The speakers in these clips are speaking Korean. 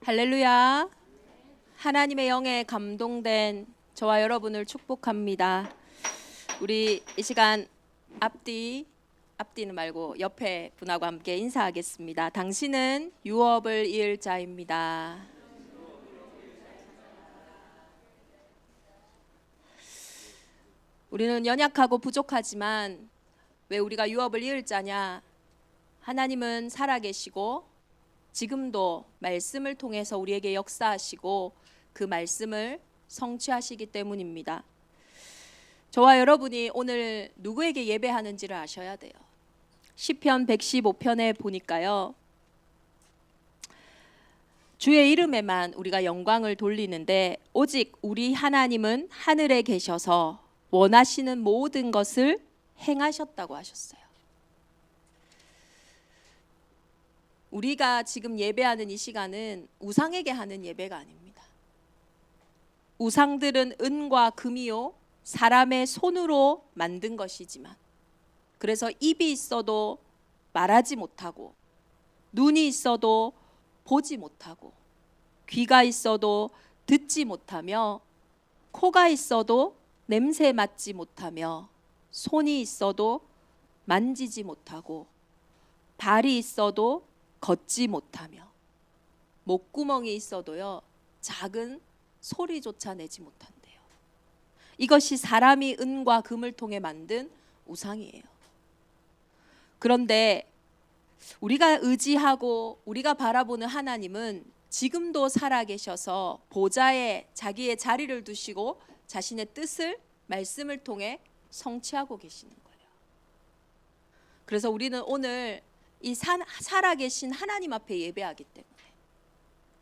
할렐루야. 하나님의 영에 감동된 저와 여러분을 축복합니다. 우리 이 시간 앞뒤는 말고 옆에 분하고 함께 인사하겠습니다. 당신은 유업을 이을 자입니다. 우리는 연약하고 부족하지만 왜 우리가 유업을 이을 자냐? 하나님은 살아계시고 지금도 말씀을 통해서 우리에게 역사하시고 그 말씀을 성취하시기 때문입니다. 저와 여러분이 오늘 누구에게 예배하는지를 아셔야 돼요. 시편 115편에 보니까요, 주의 이름에만 우리가 영광을 돌리는데 오직 우리 하나님은 하늘에 계셔서 원하시는 모든 것을 행하셨다고 하셨어요. 우리가 지금 예배하는 이 시간은 우상에게 하는 예배가 아닙니다. 우상들은 은과 금이요 사람의 손으로 만든 것이지만, 그래서 입이 있어도 말하지 못하고, 눈이 있어도 보지 못하고, 귀가 있어도 듣지 못하며, 코가 있어도 냄새 맡지 못하며, 손이 있어도 만지지 못하고, 발이 있어도 걷지 못하며, 목구멍이 있어도요 작은 소리조차 내지 못한대요. 이것이 사람이 은과 금을 통해 만든 우상이에요. 그런데 우리가 의지하고 우리가 바라보는 하나님은 지금도 살아계셔서 보좌에 자기의 자리를 두시고 자신의 뜻을 말씀을 통해 성취하고 계시는 거예요. 그래서 우리는 오늘 이 살아계신 하나님 앞에 예배하기 때문에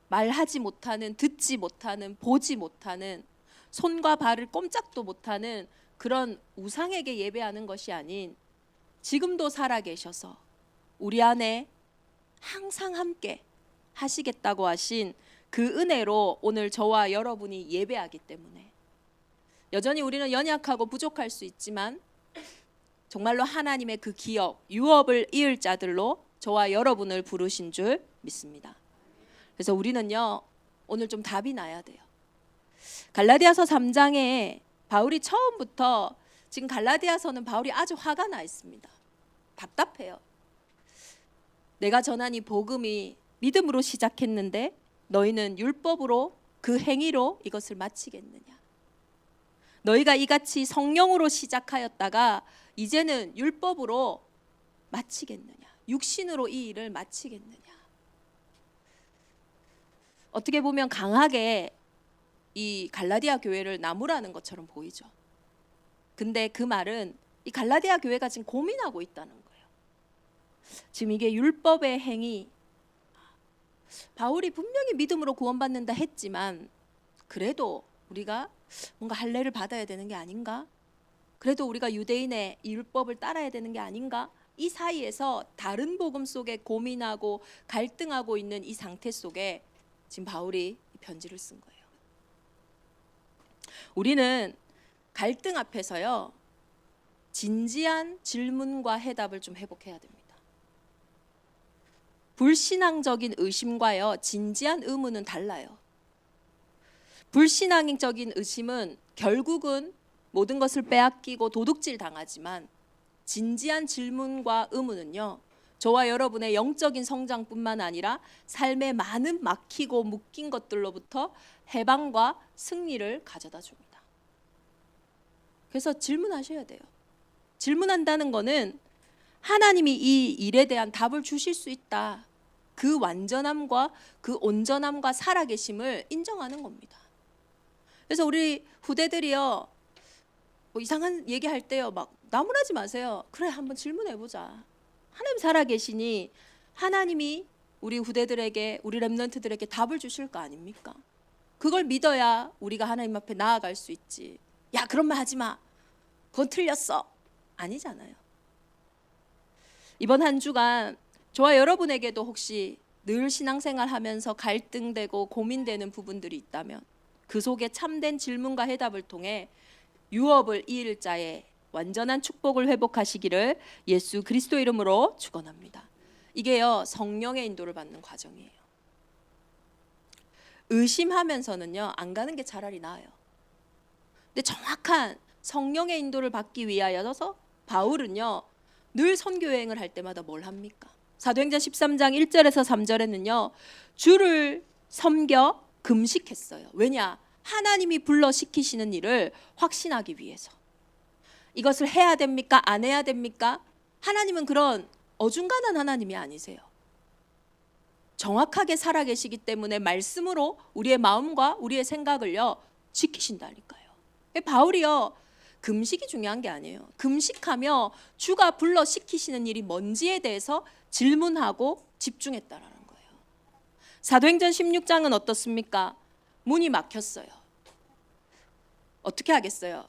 말하지 못하는, 듣지 못하는, 보지 못하는, 손과 발을 꼼짝도 못하는 그런 우상에게 예배하는 것이 아닌, 지금도 살아계셔서 우리 안에 항상 함께 하시겠다고 하신 그 은혜로 오늘 저와 여러분이 예배하기 때문에, 여전히 우리는 연약하고 부족할 수 있지만 정말로 하나님의 그 기업, 유업을 이을 자들로 저와 여러분을 부르신 줄 믿습니다. 그래서 우리는요 오늘 좀 답이 나야 돼요. 갈라디아서 3장에 바울이 처음부터, 지금 갈라디아서는 바울이 아주 화가 나 있습니다. 답답해요. 내가 전한 이 복음이 믿음으로 시작했는데 너희는 율법으로 그 행위로 이것을 마치겠느냐? 너희가 이같이 성령으로 시작하였다가 이제는 율법으로 마치겠느냐? 육신으로 이 일을 마치겠느냐? 어떻게 보면 강하게 이 갈라디아 교회를 나무라는 것처럼 보이죠. 근데 그 말은 이 갈라디아 교회가 지금 고민하고 있다는 거예요. 지금 이게 율법의 행위, 바울이 분명히 믿음으로 구원받는다 했지만 그래도 우리가 뭔가 할례를 받아야 되는 게 아닌가? 그래도 우리가 유대인의 이 율법을 따라야 되는 게 아닌가? 이 사이에서 다른 복음 속에 고민하고 갈등하고 있는 이 상태 속에 지금 바울이 이 편지를 쓴 거예요. 우리는 갈등 앞에서요 진지한 질문과 해답을 좀 회복해야 됩니다. 불신앙적인 의심과요 진지한 의문은 달라요. 불신앙적인 의심은 결국은 모든 것을 빼앗기고 도둑질 당하지만, 진지한 질문과 의문은요 저와 여러분의 영적인 성장뿐만 아니라 삶의 많은 막히고 묶인 것들로부터 해방과 승리를 가져다 줍니다. 그래서 질문하셔야 돼요. 질문한다는 거는 하나님이 이 일에 대한 답을 주실 수 있다, 그 완전함과 그 온전함과 살아계심을 인정하는 겁니다. 그래서 우리 후대들이요 뭐 이상한 얘기할 때요 막 나무라지 마세요. 그래, 한번 질문해보자. 하나님 살아계시니 하나님이 우리 후대들에게, 우리 렘넌트들에게 답을 주실 거 아닙니까? 그걸 믿어야 우리가 하나님 앞에 나아갈 수 있지. 야, 그런 말 하지 마, 그건 틀렸어, 아니잖아요. 이번 한 주간 저와 여러분에게도 혹시 늘 신앙생활 하면서 갈등되고 고민되는 부분들이 있다면 그 속에 참된 질문과 해답을 통해 유업을 이을 자의 완전한 축복을 회복하시기를 예수 그리스도 이름으로 축원합니다. 이게요 성령의 인도를 받는 과정이에요. 의심하면서는요, 안 가는 게 차라리 나아요. 근데 정확한 성령의 인도를 받기 위하여서 바울은요, 늘 선교 여행을 할 때마다 뭘 합니까? 사도행전 13장 1절에서 3절에는요, 주를 섬겨 금식했어요. 왜냐? 하나님이 불러 시키시는 일을 확신하기 위해서. 이것을 해야 됩니까? 안 해야 됩니까? 하나님은 그런 어중간한 하나님이 아니세요. 정확하게 살아계시기 때문에 말씀으로 우리의 마음과 우리의 생각을요, 지키신다니까요. 바울이요, 금식이 중요한 게 아니에요. 금식하며 주가 불러 시키시는 일이 뭔지에 대해서 질문하고 집중했다라는 거예요. 사도행전 16장은 어떻습니까? 문이 막혔어요. 어떻게 하겠어요?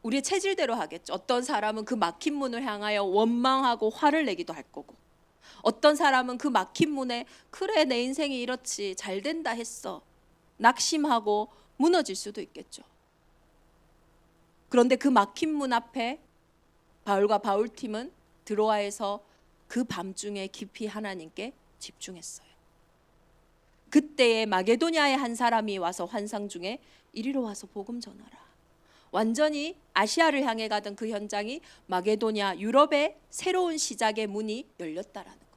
우리의 체질대로 하겠죠. 어떤 사람은 그 막힌 문을 향하여 원망하고 화를 내기도 할 거고, 어떤 사람은 그 막힌 문에 그래 내 인생이 이렇지 잘 된다 했어 낙심하고 무너질 수도 있겠죠. 그런데 그 막힌 문 앞에 바울과 바울팀은 드로아에서 그 밤중에 깊이 하나님께 집중했어요. 그때에 마게도냐의 한 사람이 와서 환상 중에 이리로 와서 복음 전하라. 완전히 아시아를 향해 가던 그 현장이 마게도냐, 유럽의 새로운 시작의 문이 열렸다라는 거예요.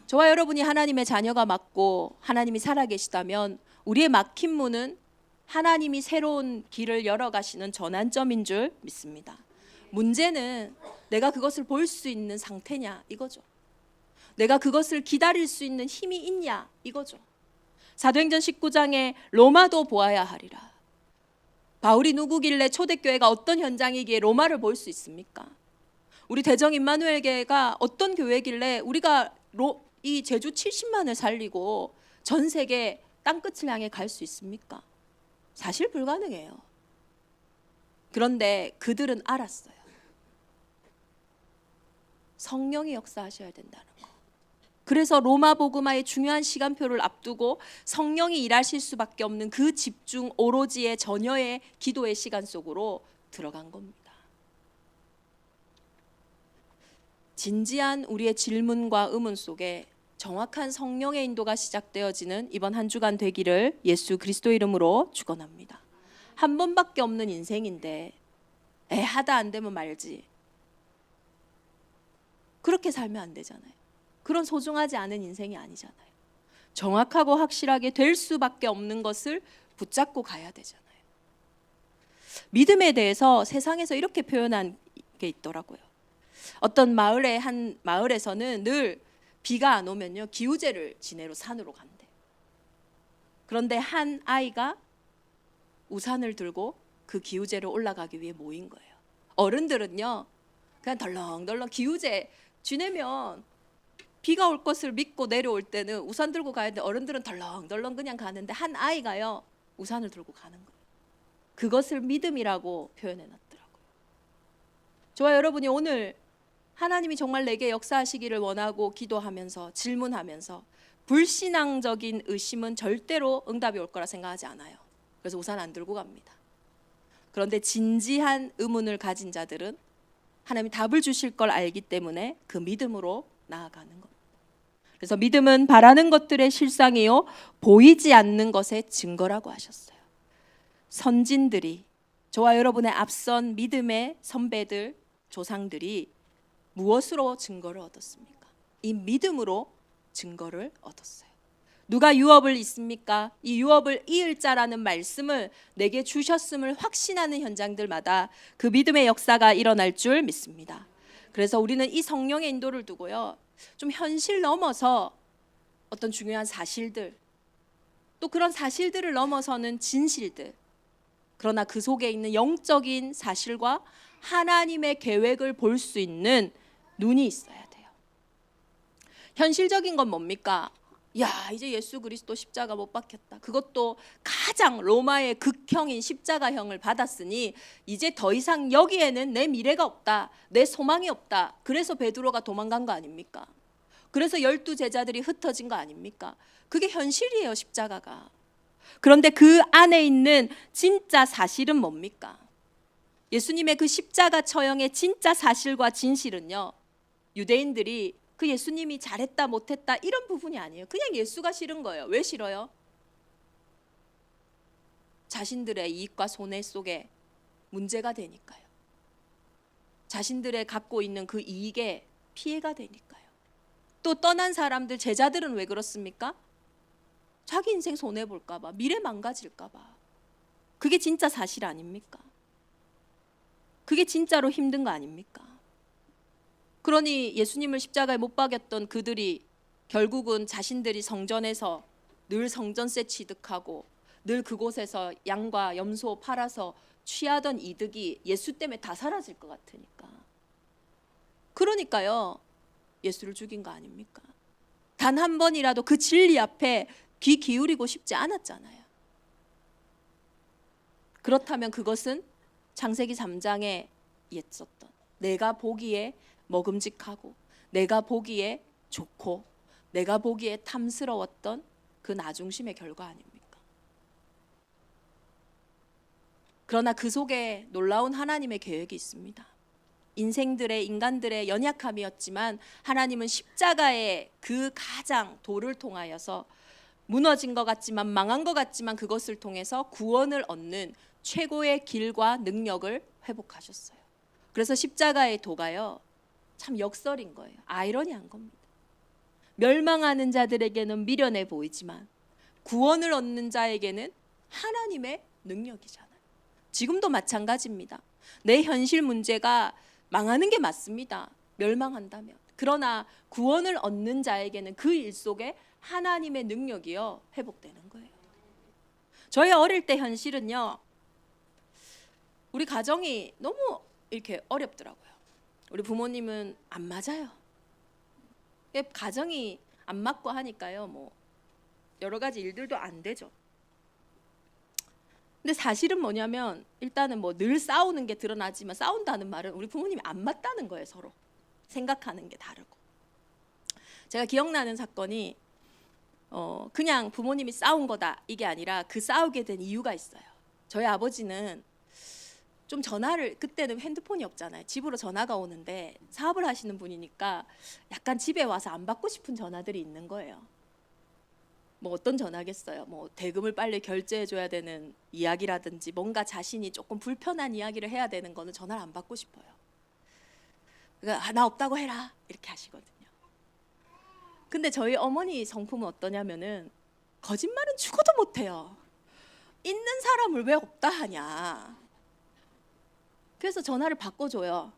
저와 여러분이 하나님의 자녀가 맞고 하나님이 살아계시다면 우리의 막힌 문은 하나님이 새로운 길을 열어가시는 전환점인 줄 믿습니다. 문제는 내가 그것을 볼 수 있는 상태냐 이거죠. 내가 그것을 기다릴 수 있는 힘이 있냐 이거죠. 사도행전 19장에 로마도 보아야 하리라. 바울이 누구길래 초대교회가 어떤 현장이기에 로마를 볼 수 있습니까? 우리 대정 임마누엘교회가 어떤 교회길래 우리가 이 제주 70만을 살리고 전 세계 땅끝을 향해 갈 수 있습니까? 사실 불가능해요. 그런데 그들은 알았어요. 성령이 역사하셔야 된다는 거. 그래서 로마 복음화의 중요한 시간표를 앞두고 성령이 일하실 수밖에 없는 그 집중 오로지의 전혀의 기도의 시간 속으로 들어간 겁니다. 진지한 우리의 질문과 의문 속에 정확한 성령의 인도가 시작되어지는 이번 한 주간 되기를 예수 그리스도 이름으로 축원합니다. 한 번밖에 없는 인생인데 하다 안 되면 말지. 그렇게 살면 안 되잖아요. 그런 소중하지 않은 인생이 아니잖아요. 정확하고 확실하게 될 수밖에 없는 것을 붙잡고 가야 되잖아요. 믿음에 대해서 세상에서 이렇게 표현한 게 있더라고요. 어떤 한 마을에서는 늘 비가 안 오면요 기우제를 지내러 산으로 간대. 그런데 한 아이가 우산을 들고 그 기우제를 올라가기 위해 모인 거예요. 어른들은요 그냥 덜렁덜렁 기우제 지내면 비가 올 것을 믿고 내려올 때는 우산 들고 가야 되는데 어른들은 덜렁덜렁 그냥 가는데 한 아이가요 우산을 들고 가는 거예요. 그것을 믿음이라고 표현해놨더라고요. 저와 여러분이 오늘 하나님이 정말 내게 역사하시기를 원하고 기도하면서 질문하면서 불신앙적인 의심은 절대로 응답이 올 거라 생각하지 않아요. 그래서 우산 안 들고 갑니다. 그런데 진지한 의문을 가진 자들은 하나님이 답을 주실 걸 알기 때문에 그 믿음으로 나아가는 겁니다. 그래서 믿음은 바라는 것들의 실상이요 보이지 않는 것의 증거라고 하셨어요. 선진들이 저와 여러분의 앞선 믿음의 선배들 조상들이 무엇으로 증거를 얻었습니까? 이 믿음으로 증거를 얻었어요. 누가 유업을 잇습니까? 이 유업을 이을 자라는 말씀을 내게 주셨음을 확신하는 현장들마다 그 믿음의 역사가 일어날 줄 믿습니다. 그래서 우리는 이 성령의 인도를 두고요 좀 현실 넘어서 어떤 중요한 사실들 또 그런 사실들을 넘어서는 진실들 그러나 그 속에 있는 영적인 사실과 하나님의 계획을 볼 수 있는 눈이 있어야 돼요. 현실적인 건 뭡니까? 야 이제 예수 그리스도 십자가 못 박혔다. 그것도 가장 로마의 극형인 십자가형을 받았으니 이제 더 이상 여기에는 내 미래가 없다. 내 소망이 없다. 그래서 베드로가 도망간 거 아닙니까? 그래서 12 제자들이 흩어진 거 아닙니까? 그게 현실이에요 십자가가. 그런데 그 안에 있는 진짜 사실은 뭡니까? 예수님의 그 십자가 처형의 진짜 사실과 진실은요 유대인들이 그 예수님이 잘했다 못했다 이런 부분이 아니에요. 그냥 예수가 싫은 거예요. 왜 싫어요? 자신들의 이익과 손해 속에 문제가 되니까요. 자신들의 갖고 있는 그 이익에 피해가 되니까요. 또 떠난 사람들, 제자들은 왜 그렇습니까? 자기 인생 손해볼까 봐, 미래 망가질까 봐. 그게 진짜 사실 아닙니까? 그게 진짜로 힘든 거 아닙니까? 그러니 예수님을 십자가에 못 박였던 그들이 결국은 자신들이 성전에서 늘 성전세 취득하고 늘 그곳에서 양과 염소 팔아서 취하던 이득이 예수 때문에 다 사라질 것 같으니까. 그러니까요, 예수를 죽인 거 아닙니까? 단 한 번이라도 그 진리 앞에 귀 기울이고 싶지 않았잖아요. 그렇다면 그것은 창세기 3장에 있었던 내가 보기에 먹음직하고 내가 보기에 좋고 내가 보기에 탐스러웠던 그 나중심의 결과 아닙니까? 그러나 그 속에 놀라운 하나님의 계획이 있습니다. 인간들의 연약함이었지만 하나님은 십자가의 그 가장 도를 통하여서 무너진 것 같지만 망한 것 같지만 그것을 통해서 구원을 얻는 최고의 길과 능력을 회복하셨어요. 그래서 십자가의 도가요, 참 역설인 거예요. 아이러니한 겁니다. 멸망하는 자들에게는 미련해 보이지만 구원을 얻는 자에게는 하나님의 능력이잖아요. 지금도 마찬가지입니다. 내 현실 문제가 망하는 게 맞습니다. 멸망한다면. 그러나 구원을 얻는 자에게는 그 일 속에 하나님의 능력이요 회복되는 거예요. 저희 어릴 때 현실은요, 우리 가정이 너무 이렇게 어렵더라고요. 우리 부모님은 안 맞아요. 가정이 안 맞고 하니까요, 뭐 여러 가지 일들도 안 되죠. 근데 사실은 뭐냐면 일단은 뭐 늘 싸우는 게 드러나지만 싸운다는 말은 우리 부모님이 안 맞다는 거예요. 서로 생각하는 게 다르고. 제가 기억나는 사건이 그냥 부모님이 싸운 거다 이게 아니라 그 싸우게 된 이유가 있어요. 저희 아버지는 좀 전화를, 그때는 핸드폰이 없잖아요. 집으로 전화가 오는데 사업을 하시는 분이니까 약간 집에 와서 안 받고 싶은 전화들이 있는 거예요. 뭐 어떤 전화겠어요. 뭐 대금을 빨리 결제해 줘야 되는 이야기라든지 뭔가 자신이 조금 불편한 이야기를 해야 되는 거는 전화를 안 받고 싶어요. 그러니까 나 없다고 해라 이렇게 하시거든요. 근데 저희 어머니 성품은 어떠냐면은 거짓말은 죽어도 못해요. 있는 사람을 왜 없다 하냐. 그래서 전화를 바꿔줘요.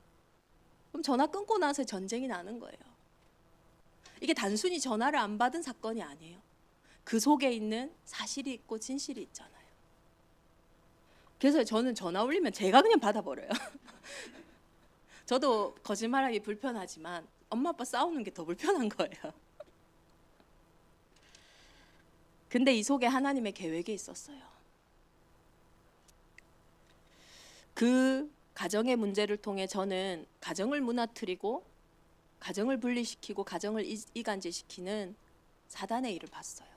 그럼 전화 끊고 나서 전쟁이 나는 거예요. 이게 단순히 전화를 안 받은 사건이 아니에요. 그 속에 있는 사실이 있고 진실이 있잖아요. 그래서 저는 전화 울리면 제가 그냥 받아버려요. 저도 거짓말하기 불편하지만 엄마 아빠 싸우는 게 더 불편한 거예요. 근데 이 속에 하나님의 계획이 있었어요. 그 가정의 문제를 통해 저는 가정을 무너뜨리고 가정을 분리시키고 가정을 이간질시키는 사단의 일을 봤어요.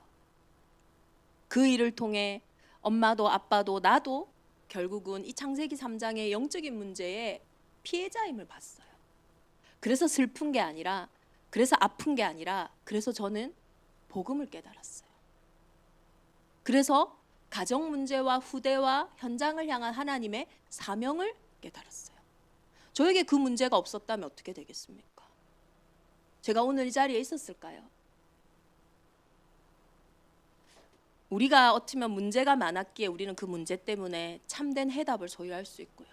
그 일을 통해 엄마도 아빠도 나도 결국은 이 창세기 3장의 영적인 문제의 피해자임을 봤어요. 그래서 슬픈 게 아니라, 그래서 아픈 게 아니라, 그래서 저는 복음을 깨달았어요. 그래서 가정 문제와 후대와 현장을 향한 하나님의 사명을 깨달았어요. 저에게 그 문제가 없었다면 어떻게 되겠습니까? 제가 오늘 이 자리에 있었을까요? 우리가 어쩌면 문제가 많았기에 우리는 그 문제 때문에 참된 해답을 소유할 수 있고요.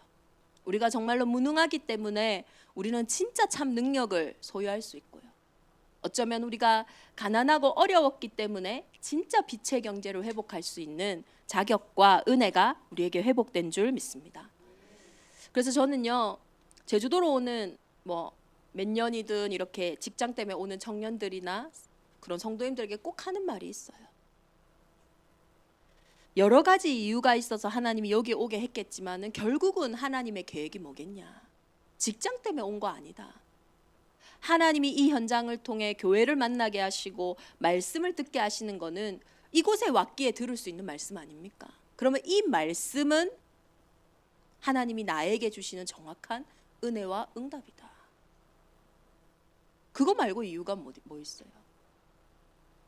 우리가 정말로 무능하기 때문에 우리는 진짜 참 능력을 소유할 수 있고요. 어쩌면 우리가 가난하고 어려웠기 때문에 진짜 빛의 경제를 회복할 수 있는 자격과 은혜가 우리에게 회복된 줄 믿습니다. 그래서 저는요, 제주도로 오는 뭐 몇 년이든 이렇게 직장 때문에 오는 청년들이나 그런 성도님들에게 꼭 하는 말이 있어요. 여러 가지 이유가 있어서 하나님이 여기 오게 했겠지만은 결국은 하나님의 계획이 뭐겠냐? 직장 때문에 온 거 아니다. 하나님이 이 현장을 통해 교회를 만나게 하시고 말씀을 듣게 하시는 거는 이곳에 왔기에 들을 수 있는 말씀 아닙니까? 그러면 이 말씀은 하나님이 나에게 주시는 정확한 은혜와 응답이다. 그거 말고 이유가 뭐 있어요?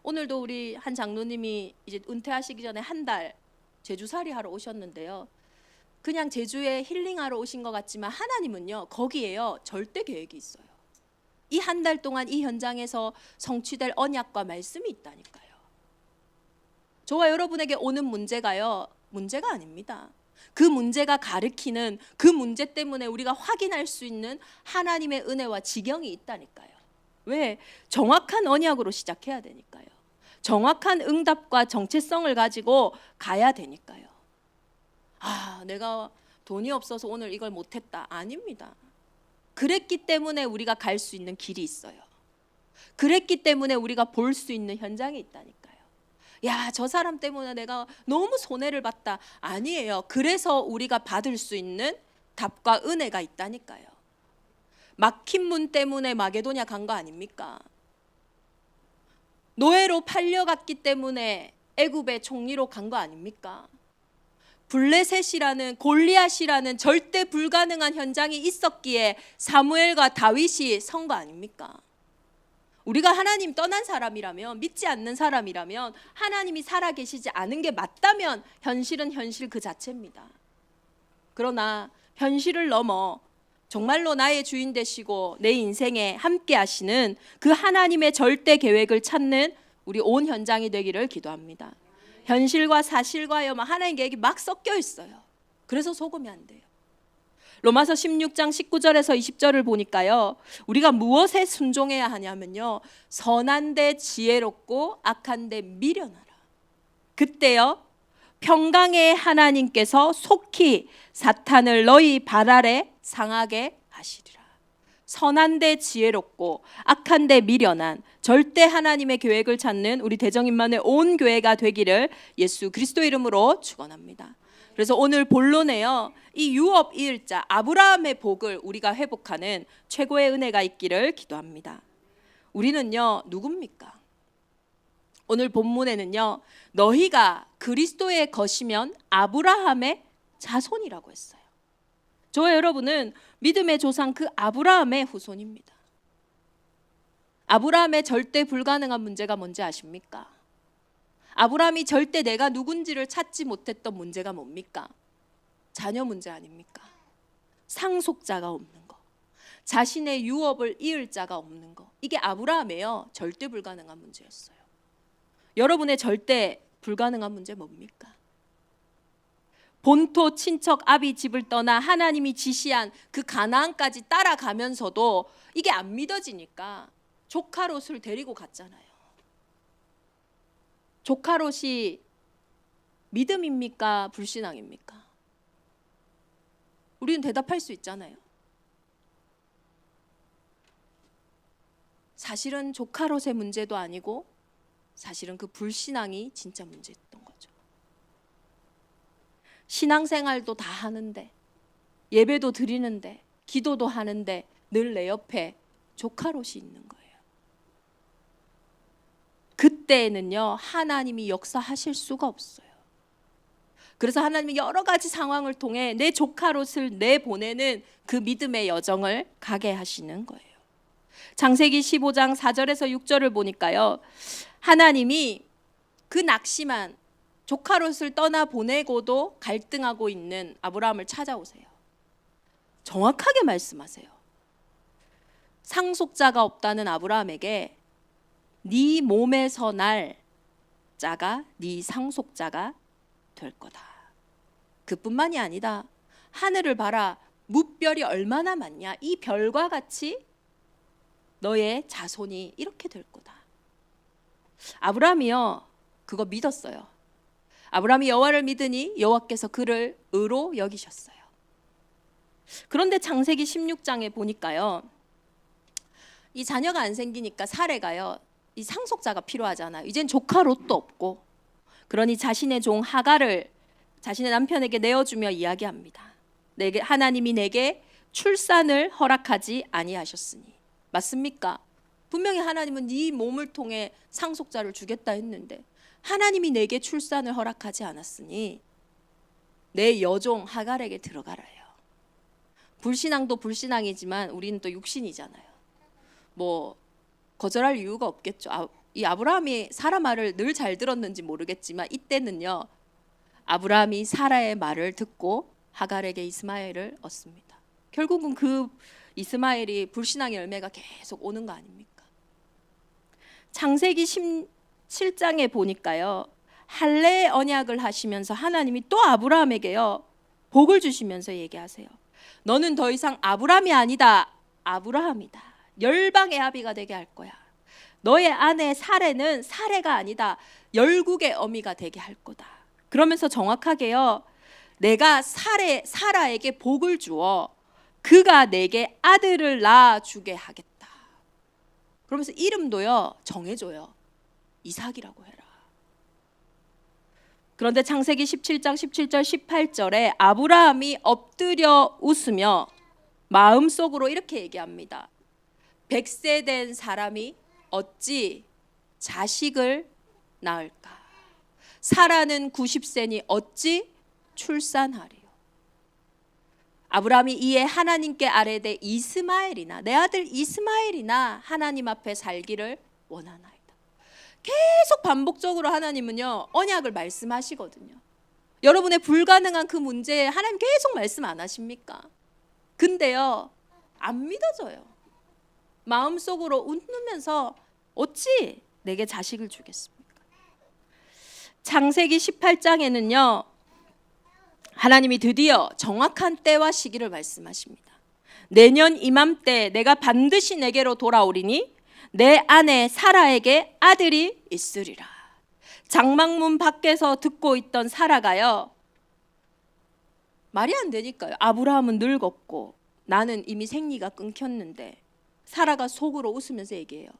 오늘도 우리 한 장로님이 이제 은퇴하시기 전에 한 달 제주살이 하러 오셨는데요. 그냥 제주에 힐링하러 오신 것 같지만 하나님은요, 거기에요 절대 계획이 있어요. 이 한 달 동안 이 현장에서 성취될 언약과 말씀이 있다니까요. 저와 여러분에게 오는 문제가요, 문제가 아닙니다. 그 문제가 가리키는, 그 문제 때문에 우리가 확인할 수 있는 하나님의 은혜와 지경이 있다니까요. 왜? 정확한 언약으로 시작해야 되니까요. 정확한 응답과 정체성을 가지고 가야 되니까요. 내가 돈이 없어서 오늘 이걸 못했다. 아닙니다. 그랬기 때문에 우리가 갈 수 있는 길이 있어요. 그랬기 때문에 우리가 볼 수 있는 현장이 있다니까요. 야, 저 사람 때문에 내가 너무 손해를 봤다. 아니에요. 그래서 우리가 받을 수 있는 답과 은혜가 있다니까요. 막힌 문 때문에 마게도냐 간 거 아닙니까? 노예로 팔려갔기 때문에 애굽의 총리로 간 거 아닙니까? 블레셋이라는, 골리앗이라는 절대 불가능한 현장이 있었기에 사무엘과 다윗이 선 거 아닙니까? 우리가 하나님 떠난 사람이라면, 믿지 않는 사람이라면, 하나님이 살아계시지 않은 게 맞다면 현실은 현실 그 자체입니다. 그러나 현실을 넘어 정말로 나의 주인 되시고 내 인생에 함께 하시는 그 하나님의 절대 계획을 찾는 우리 온 현장이 되기를 기도합니다. 현실과 사실과요, 하나님 계획이 막 섞여 있어요. 그래서 속으면 안 돼요. 로마서 16장 19절에서 20절을 보니까요, 우리가 무엇에 순종해야 하냐면요, 선한데 지혜롭고 악한데 미련하라. 그때요, 평강의 하나님께서 속히 사탄을 너희 발 아래 상하게 하시리라. 선한데 지혜롭고 악한데 미련한 절대 하나님의 계획을 찾는 우리 대정인만의 온 교회가 되기를 예수 그리스도 이름으로 축원합니다. 그래서 오늘 본론에요, 이 유업 2일자 아브라함의 복을 우리가 회복하는 최고의 은혜가 있기를 기도합니다. 우리는요, 누굽니까? 오늘 본문에는요, 너희가 그리스도의 것이면 아브라함의 자손이라고 했어요. 저와 여러분은 믿음의 조상 그 아브라함의 후손입니다. 아브라함의 절대 불가능한 문제가 뭔지 아십니까? 아브라함이 절대 내가 누군지를 찾지 못했던 문제가 뭡니까? 자녀 문제 아닙니까? 상속자가 없는 거, 자신의 유업을 이을 자가 없는 거, 이게 아브라함이에요. 절대 불가능한 문제였어요. 여러분의 절대 불가능한 문제 뭡니까? 본토 친척 아비 집을 떠나 하나님이 지시한 그 가나안까지 따라가면서도 이게 안 믿어지니까 조카 롯을 데리고 갔잖아요. 조카 롯이 믿음입니까? 불신앙입니까? 우리는 대답할 수 있잖아요. 사실은 조카 롯의 문제도 아니고 사실은 그 불신앙이 진짜 문제였던 거죠. 신앙생활도 다 하는데, 예배도 드리는데, 기도도 하는데 늘 내 옆에 조카 롯이 있는 거예요. 그때는요, 하나님이 역사하실 수가 없어요. 그래서 하나님이 여러 가지 상황을 통해 내 조카 롯을 내보내는 그 믿음의 여정을 가게 하시는 거예요. 창세기 15장 4절에서 6절을 보니까요, 하나님이 그 낙심한 조카 롯을 떠나 보내고도 갈등하고 있는 아브라함을 찾아오세요. 정확하게 말씀하세요. 상속자가 없다는 아브라함에게 네 몸에서 날 자가 네 상속자가 될 거다. 그뿐만이 아니다. 하늘을 봐라. 무별이 얼마나 많냐. 이 별과 같이 너의 자손이 이렇게 될 거다. 아브라함이요, 그거 믿었어요. 아브라함이 여호와를 믿으니 여호와께서 그를 의로 여기셨어요. 그런데 창세기 16장에 보니까요, 이 자녀가 안 생기니까 사레가요, 이 상속자가 필요하잖아요. 이젠 조카 롯도 없고, 그러니 자신의 종 하갈을 자신의 남편에게 내어주며 이야기합니다. 하나님이 내게 출산을 허락하지 아니하셨으니. 맞습니까? 분명히 하나님은 네 몸을 통해 상속자를 주겠다 했는데 하나님이 내게 출산을 허락하지 않았으니 내 여종 하갈에게 들어가라요. 불신앙도 불신앙이지만 우리는 또 육신이잖아요. 뭐 거절할 이유가 없겠죠. 이 아브라함이 사라 말을 늘 잘 들었는지 모르겠지만 이때는요, 아브라함이 사라의 말을 듣고 하갈에게 이스마엘을 얻습니다. 결국은 그 이스마엘이 불신앙의 열매가 계속 오는 거 아닙니까? 창세기 17장에 보니까요, 할례의 언약을 하시면서 하나님이 또 아브라함에게요 복을 주시면서 얘기하세요. 너는 더 이상 아브람이 아니다, 아브라함이다. 열방의 아비가 되게 할 거야. 너의 아내 사레는 사레가 아니다, 열국의 어미가 되게 할 거다. 그러면서 정확하게요, 내가 사라에게 복을 주어 그가 내게 아들을 낳아주게 하겠다. 그러면서 이름도요 정해줘요. 이삭이라고 해라. 그런데 창세기 17장 17절 18절에 아브라함이 엎드려 웃으며 마음속으로 이렇게 얘기합니다. 100세 된 사람이 어찌 자식을 낳을까? 사라는 90세니 어찌 출산하리요? 아브라함이 이에 하나님께 아뢰되 이스마엘이나, 내 아들 이스마엘이나 하나님 앞에 살기를 원하나이다. 계속 반복적으로 하나님은요 언약을 말씀하시거든요. 여러분의 불가능한 그 문제에 하나님 계속 말씀 안 하십니까? 근데요 안 믿어져요. 마음속으로 웃으면서 어찌 내게 자식을 주겠습니까? 창세기 18장에는요 하나님이 드디어 정확한 때와 시기를 말씀하십니다. 내년 이맘때 내가 반드시 내게로 돌아오리니 내 아내 사라에게 아들이 있으리라. 장막문 밖에서 듣고 있던 사라가요 말이 안 되니까요. 아브라함은 늙었고 나는 이미 생리가 끊겼는데 사라가 속으로 웃으면서 얘기해요.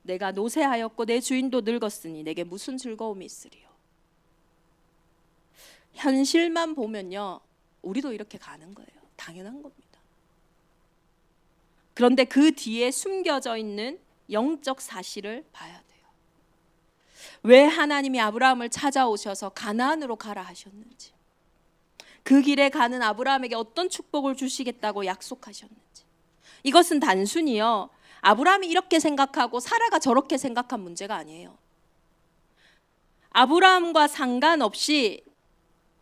내가 노쇠하였고 내 주인도 늙었으니 내게 무슨 즐거움이 있으리요. 현실만 보면요 우리도 이렇게 가는 거예요. 당연한 겁니다. 그런데 그 뒤에 숨겨져 있는 영적 사실을 봐야 돼요. 왜 하나님이 아브라함을 찾아오셔서 가나안으로 가라 하셨는지, 그 길에 가는 아브라함에게 어떤 축복을 주시겠다고 약속하셨는지, 이것은 단순히요 아브라함이 이렇게 생각하고 사라가 저렇게 생각한 문제가 아니에요. 아브라함과 상관없이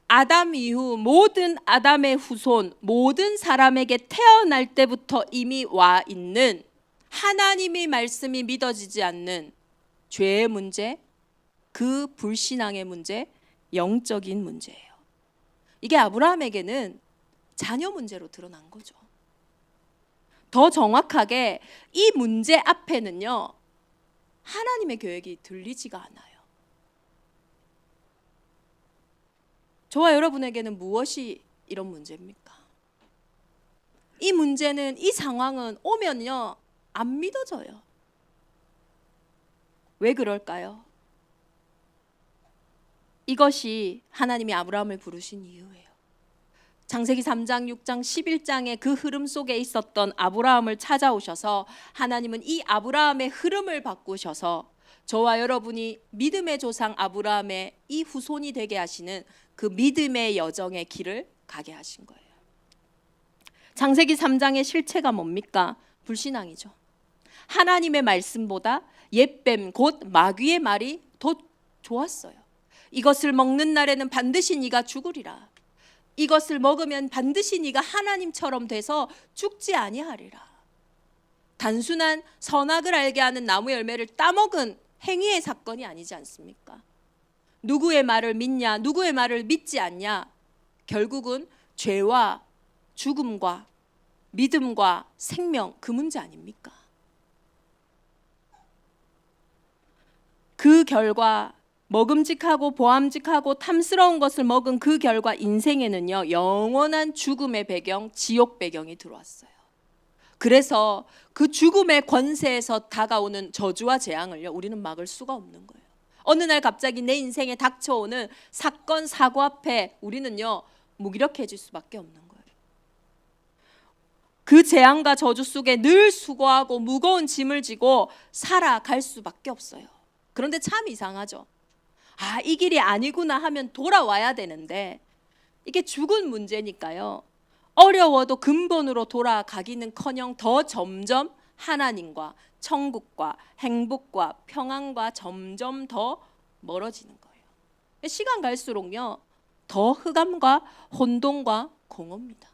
아담 이후 모든 아담의 후손, 모든 사람에게 태어날 때부터 이미 와 있는 하나님의 말씀이 믿어지지 않는 죄의 문제, 그 불신앙의 문제, 영적인 문제예요. 이게 아브라함에게는 자녀 문제로 드러난 거죠. 더 정확하게 이 문제 앞에는요 하나님의 계획이 들리지가 않아요. 저와 여러분에게는 무엇이 이런 문제입니까? 이 문제는, 이 상황은 오면요 안 믿어져요. 왜 그럴까요? 이것이 하나님이 아브라함을 부르신 이유예요. 창세기 3장, 6장, 11장의 그 흐름 속에 있었던 아브라함을 찾아오셔서 하나님은 이 아브라함의 흐름을 바꾸셔서 저와 여러분이 믿음의 조상 아브라함의 이 후손이 되게 하시는 그 믿음의 여정의 길을 가게 하신 거예요. 창세기 3장의 실체가 뭡니까? 불신앙이죠. 하나님의 말씀보다 옛뱀 곧 마귀의 말이 더 좋았어요. 이것을 먹는 날에는 반드시 네가 죽으리라. 이것을 먹으면 반드시 네가 하나님처럼 돼서 죽지 아니하리라. 단순한 선악을 알게 하는 나무 열매를 따먹은 행위의 사건이 아니지 않습니까? 누구의 말을 믿냐, 누구의 말을 믿지 않냐, 결국은 죄와 죽음과 믿음과 생명, 그 문제 아닙니까? 그 결과 먹음직하고 보암직하고 탐스러운 것을 먹은 그 결과 인생에는요 영원한 죽음의 배경, 지옥 배경이 들어왔어요. 그래서 그 죽음의 권세에서 다가오는 저주와 재앙을요 우리는 막을 수가 없는 거예요. 어느 날 갑자기 내 인생에 닥쳐오는 사건 사고 앞에 우리는요 무기력해질 수밖에 없는 거예요. 그 재앙과 저주 속에 늘 수고하고 무거운 짐을 지고 살아갈 수밖에 없어요. 그런데 참 이상하죠. 아, 이 길이 아니구나 하면 돌아와야 되는데 이게 죽은 문제니까요 어려워도 근본으로 돌아가기는커녕 더 점점 하나님과 천국과 행복과 평안과 점점 더 멀어지는 거예요. 시간 갈수록요 더 흑암과 혼돈과 공허입니다.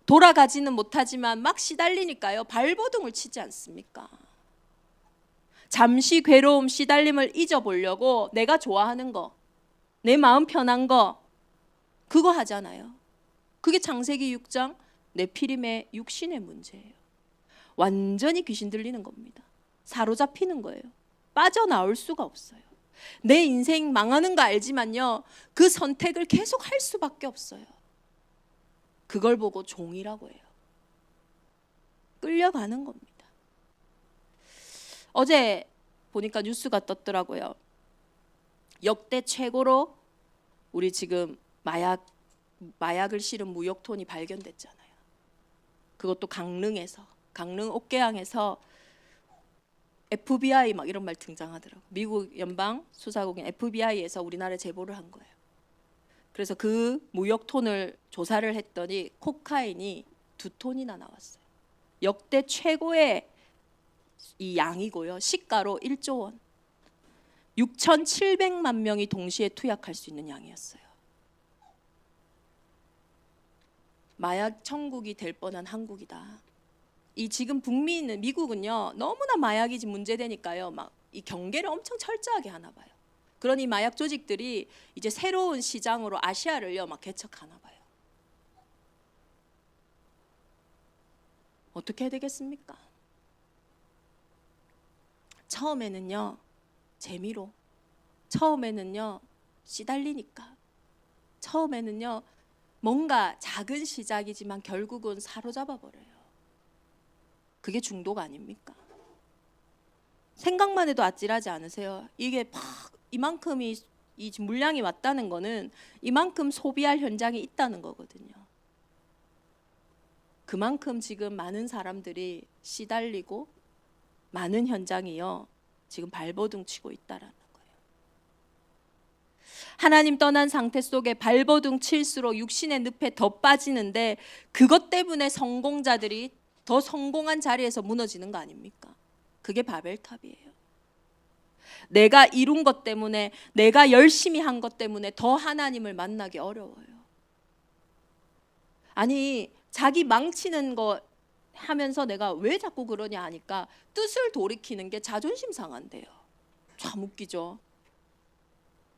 돌아가지는 못하지만 막 시달리니까요 발버둥을 치지 않습니까? 잠시 괴로움 시달림을 잊어보려고 내가 좋아하는 거, 내 마음 편한 거, 그거 하잖아요. 그게 창세기 6장 네피림의 육신의 문제예요. 완전히 귀신 들리는 겁니다. 사로잡히는 거예요. 빠져나올 수가 없어요. 내 인생 망하는 거 알지만요 그 선택을 계속 할 수밖에 없어요. 그걸 보고 종이라고 해요. 끌려가는 겁니다. 어제 보니까 뉴스가 떴더라고요. 역대 최고로 우리 지금 마약을 실은 무역톤이 발견됐잖아요. 그것도 강릉에서, 강릉 옥계항에서 FBI 막 이런 말 등장하더라고요. 미국 연방 수사국인 FBI에서 우리나라에 제보를 한 거예요. 그래서 그 무역톤을 조사를 했더니 코카인이 2톤이나 나왔어요. 역대 최고의 이 양이고요. 시가로 1조 원. 6,700만 명이 동시에 투약할 수 있는 양이었어요. 마약 천국이 될 뻔한 한국이다. 이 지금 북미는 미국은요 너무나 마약이 지금 문제되니까요 막 이 경계를 엄청 철저하게 하나 봐요. 그러니 마약 조직들이 이제 새로운 시장으로 아시아를요 막 개척하나 봐요. 어떻게 해야 되겠습니까? 처음에는요 재미로, 처음에는요 시달리니까, 처음에는요 뭔가 작은 시작이지만 결국은 사로잡아 버려요. 그게 중독 아닙니까? 생각만 해도 아찔하지 않으세요? 이게 막 이만큼이 이 물량이 왔다는 거는 이만큼 소비할 현장이 있다는 거거든요. 그만큼 지금 많은 사람들이 시달리고 많은 현장이요 지금 발버둥 치고 있다라는 거예요. 하나님 떠난 상태 속에 발버둥 칠수록 육신의 늪에 더 빠지는데 그것 때문에 성공자들이 더 성공한 자리에서 무너지는 거 아닙니까? 그게 바벨탑이에요. 내가 이룬 것 때문에, 내가 열심히 한 것 때문에 더 하나님을 만나기 어려워요. 아니 자기 망치는 거 하면서 내가 왜 자꾸 그러냐 하니까 뜻을 돌이키는 게 자존심 상한대요. 참 웃기죠.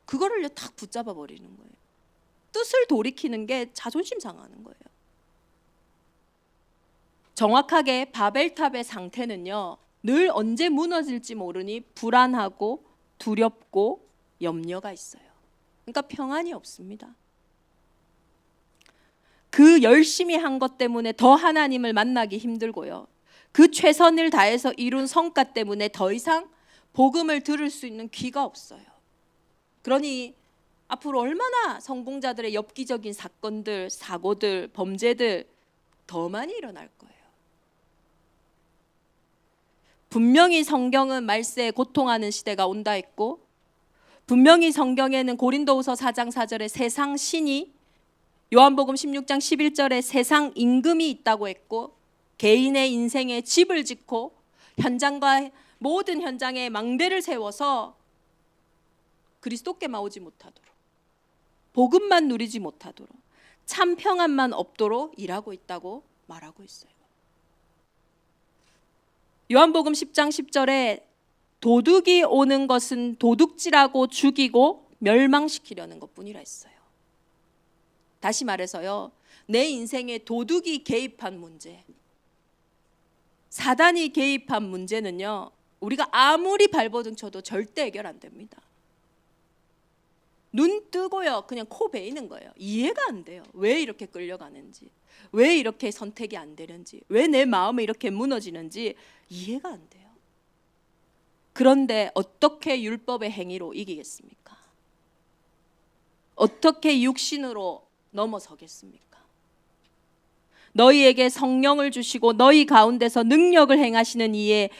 그거를 탁 붙잡아 버리는 거예요. 뜻을 돌이키는 게 자존심 상하는 거예요. 정확하게 바벨탑의 상태는요 늘 언제 무너질지 모르니 불안하고 두렵고 염려가 있어요. 그러니까 평안이 없습니다. 그 열심히 한 것 때문에 더 하나님을 만나기 힘들고요. 그 최선을 다해서 이룬 성과 때문에 더 이상 복음을 들을 수 있는 귀가 없어요. 그러니 앞으로 얼마나 성공자들의 엽기적인 사건들, 사고들, 범죄들 더 많이 일어날 거예요. 분명히 성경은 말세에 고통하는 시대가 온다 했고, 분명히 성경에는 고린도후서 4장 4절에 세상 신이, 요한복음 16장 11절에 세상 임금이 있다고 했고, 개인의 인생에 집을 짓고 현장과 모든 현장에 망대를 세워서 그리스도께만 오지 못하도록, 복음만 누리지 못하도록, 참 평안만 없도록 일하고 있다고 말하고 있어요. 요한복음 10장 10절에 도둑이 오는 것은 도둑질하고 죽이고 멸망시키려는 것뿐이라 했어요. 다시 말해서요, 내 인생에 도둑이 개입한 문제, 사단이 개입한 문제는요, 우리가 아무리 발버둥 쳐도 절대 해결 안 됩니다. 눈 뜨고요 그냥 코 베이는 거예요. 이해가 안 돼요. 왜 이렇게 끌려가는지, 왜 이렇게 선택이 안 되는지, 왜 내 마음이 이렇게 무너지는지 이해가 안 돼요. 그런데 어떻게 율법의 행위로 이기겠습니까? 어떻게 육신으로 넘어서겠습니까? 너희에게 성령을 주시고 너희 가운데서 능력을 행하시는 이의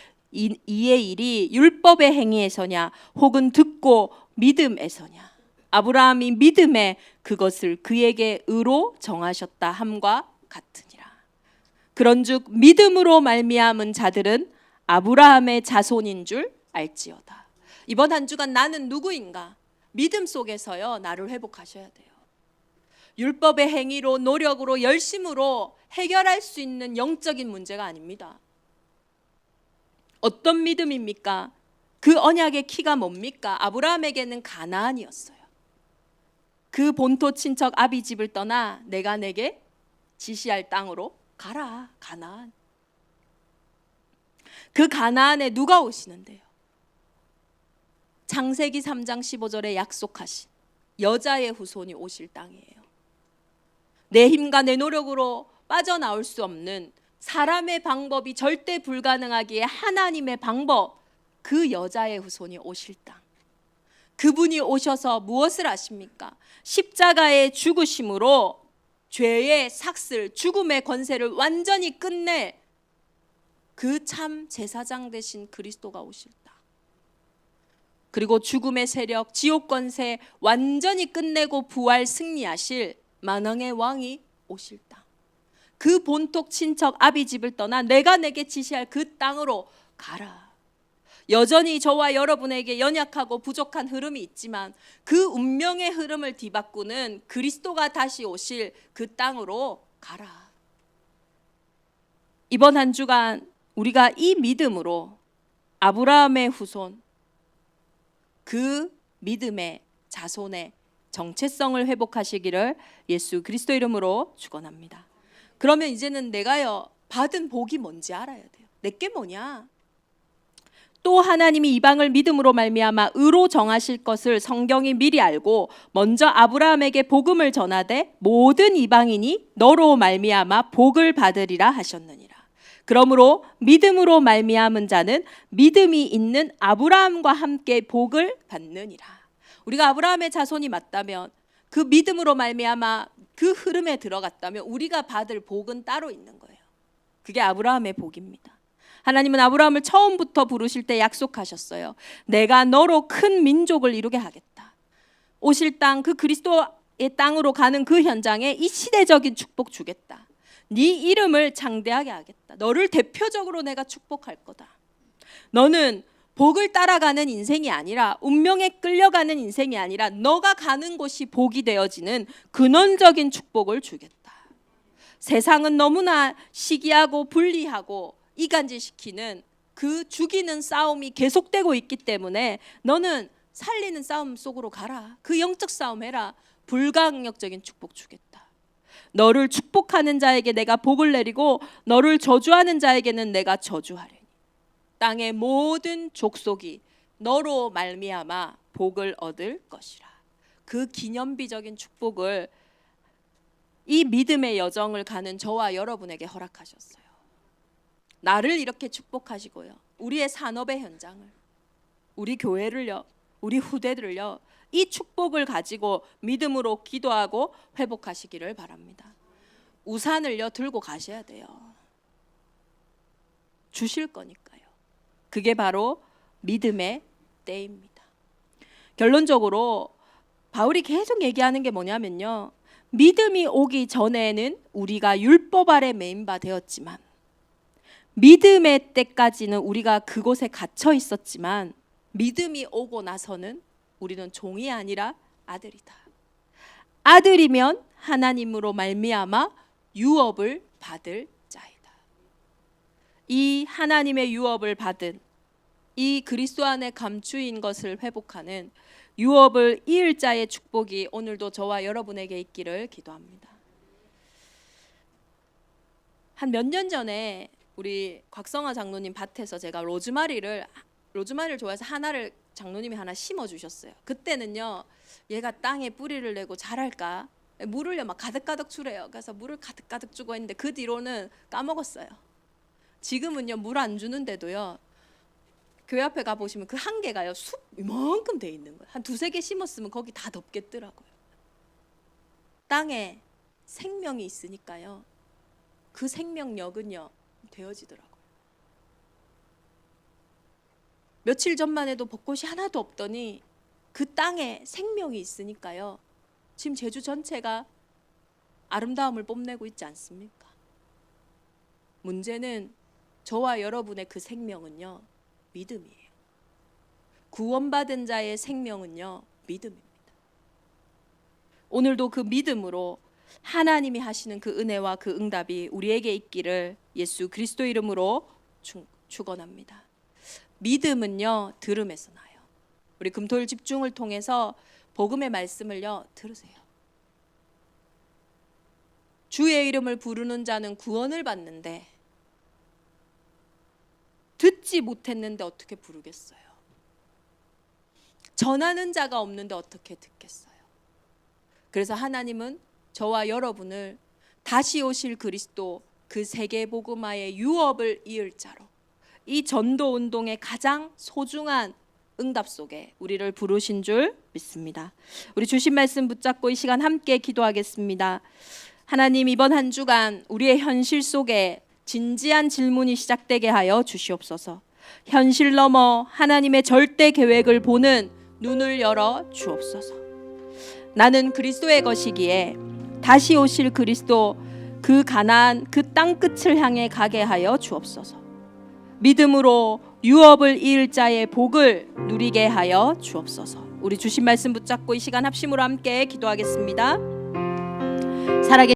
일이 율법의 행위에서냐 혹은 듣고 믿음에서냐? 아브라함이 믿음에 그것을 그에게 의로 정하셨다 함과 같으니라. 그런즉 믿음으로 말미암은 자들은 아브라함의 자손인 줄 알지어다. 이번 한 주간 나는 누구인가? 믿음 속에서요, 나를 회복하셔야 돼요. 율법의 행위로, 노력으로, 열심으로 해결할 수 있는 영적인 문제가 아닙니다. 어떤 믿음입니까? 그 언약의 키가 뭡니까? 아브라함에게는 가나안이었어요. 그 본토 친척 아비 집을 떠나 내가 내게 지시할 땅으로 가라. 가나안. 그 가나안에 누가 오시는데요? 창세기 3장 15절에 약속하신 여자의 후손이 오실 땅이에요. 내 힘과 내 노력으로 빠져나올 수 없는, 사람의 방법이 절대 불가능하기에 하나님의 방법, 그 여자의 후손이 오실 땅. 그분이 오셔서 무엇을 하십니까? 십자가의 죽으심으로 죄의 삭슬, 죽음의 권세를 완전히 끝낼 그 참 제사장 되신 그리스도가 오실 땅. 그리고 죽음의 세력, 지옥 권세 완전히 끝내고 부활 승리하실 만왕의 왕이 오실 땅. 그 본토 친척 아비 집을 떠나 내가 내게 지시할 그 땅으로 가라. 여전히 저와 여러분에게 연약하고 부족한 흐름이 있지만 그 운명의 흐름을 뒤바꾸는 그리스도가 다시 오실 그 땅으로 가라. 이번 한 주간 우리가 이 믿음으로 아브라함의 후손, 그 믿음의 자손의 정체성을 회복하시기를 예수 그리스도 이름으로 축원합니다. 그러면 이제는 내가요 받은 복이 뭔지 알아야 돼요. 내게 뭐냐? 또 하나님이 이방을 믿음으로 말미암아 의로 정하실 것을 성경이 미리 알고 먼저 아브라함에게 복음을 전하되 모든 이방인이 너로 말미암아 복을 받으리라 하셨느니라. 그러므로 믿음으로 말미암은 자는 믿음이 있는 아브라함과 함께 복을 받느니라. 우리가 아브라함의 자손이 맞다면, 그 믿음으로 말미암아 그 흐름에 들어갔다면 우리가 받을 복은 따로 있는 거예요. 그게 아브라함의 복입니다. 하나님은 아브라함을 처음부터 부르실 때 약속하셨어요. 내가 너로 큰 민족을 이루게 하겠다. 오실 땅, 그 그리스도의 땅으로 가는 그 현장에 이 시대적인 축복 주겠다. 네 이름을 장대하게 하겠다. 너를 대표적으로 내가 축복할 거다. 너는 복을 따라가는 인생이 아니라, 운명에 끌려가는 인생이 아니라 너가 가는 곳이 복이 되어지는 근원적인 축복을 주겠다. 세상은 너무나 시기하고 분리하고 이간질시키는 그 죽이는 싸움이 계속되고 있기 때문에 너는 살리는 싸움 속으로 가라. 그 영적 싸움 해라. 불가항력적인 축복 주겠다. 너를 축복하는 자에게 내가 복을 내리고 너를 저주하는 자에게는 내가 저주하리니 땅의 모든 족속이 너로 말미암아 복을 얻을 것이라. 그 기념비적인 축복을 이 믿음의 여정을 가는 저와 여러분에게 허락하셨어요. 나를 이렇게 축복하시고요, 우리의 산업의 현장을, 우리 교회를요, 우리 후대들을요, 이 축복을 가지고 믿음으로 기도하고 회복하시기를 바랍니다. 우산을요 들고 가셔야 돼요. 주실 거니까요. 그게 바로 믿음의 때입니다. 결론적으로 바울이 계속 얘기하는 게 뭐냐면요, 믿음이 오기 전에는 우리가 율법 아래 매인 바 되었지만, 믿음의 때까지는 우리가 그곳에 갇혀 있었지만, 믿음이 오고 나서는 우리는 종이 아니라 아들이다. 아들이면 하나님으로 말미암아 유업을 받을 자이다. 이 하나님의 유업을 받은, 이 그리스도 안에 감추인 것을 회복하는 유업을 이을 자의 축복이 오늘도 저와 여러분에게 있기를 기도합니다. 한 몇 년 전에 우리 곽성화 장로님 밭에서 제가 로즈마리를 좋아해서 하나를 장로님이 하나 심어 주셨어요. 그때는요, 얘가 땅에 뿌리를 내고 자랄까, 물을요 막 가득가득 주래요. 그래서 물을 가득가득 주고 했는데 그 뒤로는 까먹었어요. 지금은요 물 안 주는데도요, 교회 앞에 가 보시면 그 한 개가요 숲 이만큼 돼 있는 거예요. 한 두세 개 심었으면 거기 다 덮겠더라고요. 땅에 생명이 있으니까요, 그 생명력은요 되어지더라고요. 며칠 전만 해도 벚꽃이 하나도 없더니 그 땅에 생명이 있으니까요 지금 제주 전체가 아름다움을 뽐내고 있지 않습니까? 문제는 저와 여러분의 그 생명은요, 믿음이에요. 구원받은 자의 생명은요, 믿음입니다. 오늘도 그 믿음으로 하나님이 하시는 그 은혜와 그 응답이 우리에게 있기를 예수 그리스도 이름으로 축원합니다. 믿음은요, 들음에서 나요. 우리 금토일 집중을 통해서 복음의 말씀을요, 들으세요. 주의 이름을 부르는 자는 구원을 받는데 듣지 못했는데 어떻게 부르겠어요? 전하는 자가 없는데 어떻게 듣겠어요? 그래서 하나님은 저와 여러분을 다시 오실 그리스도 그 세계 복음화의 유업을 이을 자로 이 전도 운동의 가장 소중한 응답 속에 우리를 부르신 줄 믿습니다. 우리 주신 말씀 붙잡고 이 시간 함께 기도하겠습니다. 하나님, 이번 한 주간 우리의 현실 속에 진지한 질문이 시작되게 하여 주시옵소서. 현실 넘어 하나님의 절대 계획을 보는 눈을 열어 주옵소서. 나는 그리스도의 것이기에 다시 오실 그리스도 그 가나안 그 땅 끝을 향해 가게 하여 주옵소서. 믿음으로 유업을 이을 자의 복을 누리게 하여 주옵소서. 우리 주신 말씀 붙잡고 이 시간 합심으로 함께 기도하겠습니다. 살아계신